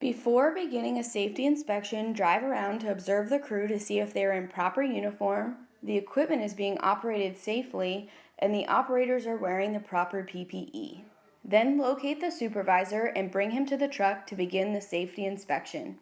Before beginning a safety inspection, drive around to observe the crew to see if they are in proper uniform, the equipment is being operated safely, and the operators are wearing the proper PPE. Then locate the supervisor and bring him to the truck to begin the safety inspection.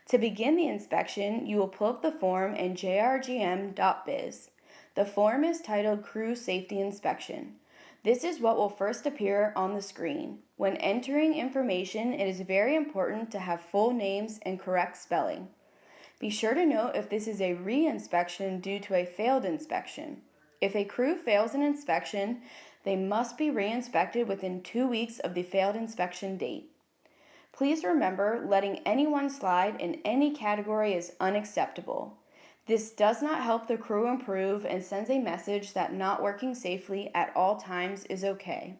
To begin the inspection, you will pull up the form in jrgm.biz. The form is titled Crew Safety Inspection. This is what will first appear on the screen. When entering information, it is very important to have full names and correct spelling. Be sure to note if this is a re-inspection due to a failed inspection. If a crew fails an inspection, they must be re-inspected within 2 weeks of the failed inspection date. Please remember, letting anyone slide in any category is unacceptable. This does not help the crew improve and sends a message that not working safely at all times is okay.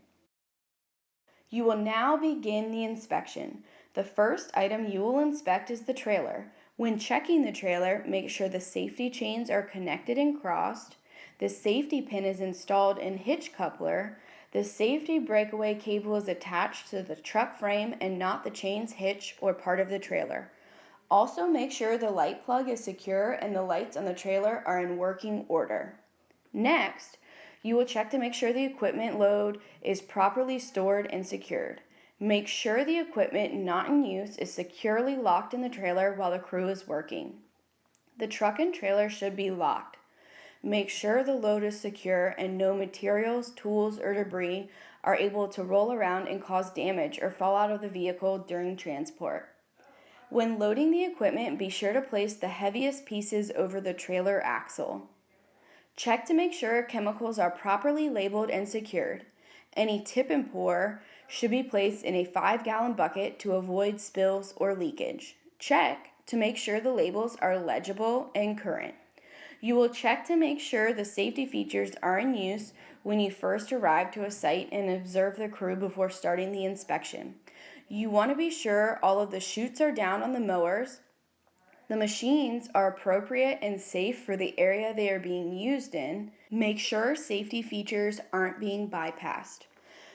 You will now begin the inspection. The first item you will inspect is the trailer. When checking the trailer, make sure the safety chains are connected and crossed, the safety pin is installed in hitch coupler, the safety breakaway cable is attached to the truck frame and not the chains, hitch, or part of the trailer. Also make sure the light plug is secure and the lights on the trailer are in working order. Next, you will check to make sure the equipment load is properly stored and secured. Make sure the equipment not in use is securely locked in the trailer while the crew is working. The truck and trailer should be locked. Make sure the load is secure and no materials, tools, or debris are able to roll around and cause damage or fall out of the vehicle during transport. When loading the equipment, be sure to place the heaviest pieces over the trailer axle. Check to make sure chemicals are properly labeled and secured. Any tip and pour should be placed in a 5-gallon bucket to avoid spills or leakage. Check to make sure the labels are legible and current. You will check to make sure the safety features are in use when you first arrive to a site and observe the crew before starting the inspection. You want to be sure all of the chutes are down on the mowers, the machines are appropriate and safe for the area they are being used in. Make sure safety features aren't being bypassed.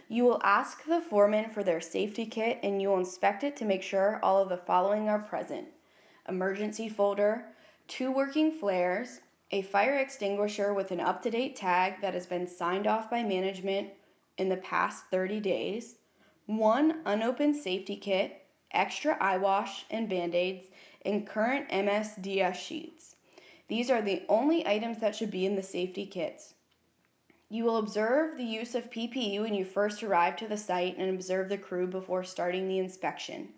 You will ask the foreman for their safety kit and you will inspect it to make sure all of the following are present: emergency folder, 2 working flares, a fire extinguisher with an up-to-date tag that has been signed off by management in the past 30 days, 1 unopened safety kit, extra eye wash and band-aids, and current MSDS sheets. These are the only items that should be in the safety kits. You will observe the use of PPE when you first arrive to the site and observe the crew before starting the inspection.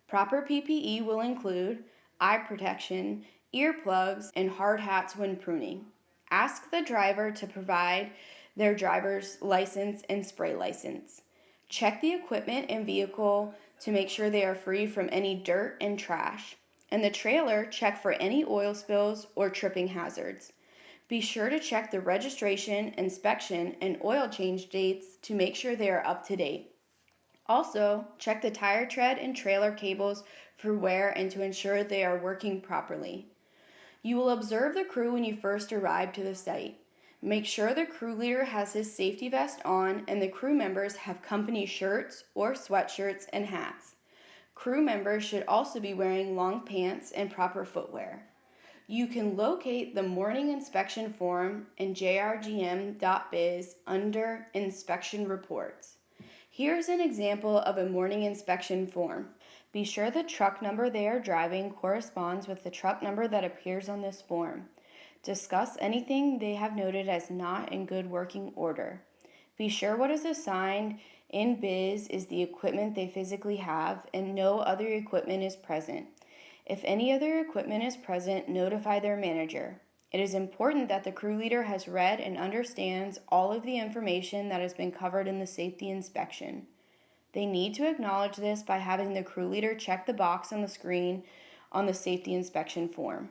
Proper PPE will include eye protection, earplugs, and hard hats when pruning. Ask the driver to provide their driver's license and spray license. Check the equipment and vehicle to make sure they are free from any dirt and trash. And the trailer, check for any oil spills or tripping hazards. Be sure to check the registration, inspection, and oil change dates to make sure they are up to date. Also, check the tire tread and trailer cables for wear and to ensure they are working properly. You will observe the crew when you first arrive to the site. Make sure the crew leader has his safety vest on and the crew members have company shirts or sweatshirts and hats. Crew members should also be wearing long pants and proper footwear. You can locate the morning inspection form in jrgm.biz under Inspection Reports. Here's an example of a morning inspection form. Be sure the truck number they are driving corresponds with the truck number that appears on this form. Discuss anything they have noted as not in good working order. Be sure what is assigned in biz is the equipment they physically have and no other equipment is present. If any other equipment is present, notify their manager. It is important that the crew leader has read and understands all of the information that has been covered in the safety inspection. They need to acknowledge this by having the crew leader check the box on the screen on the safety inspection form.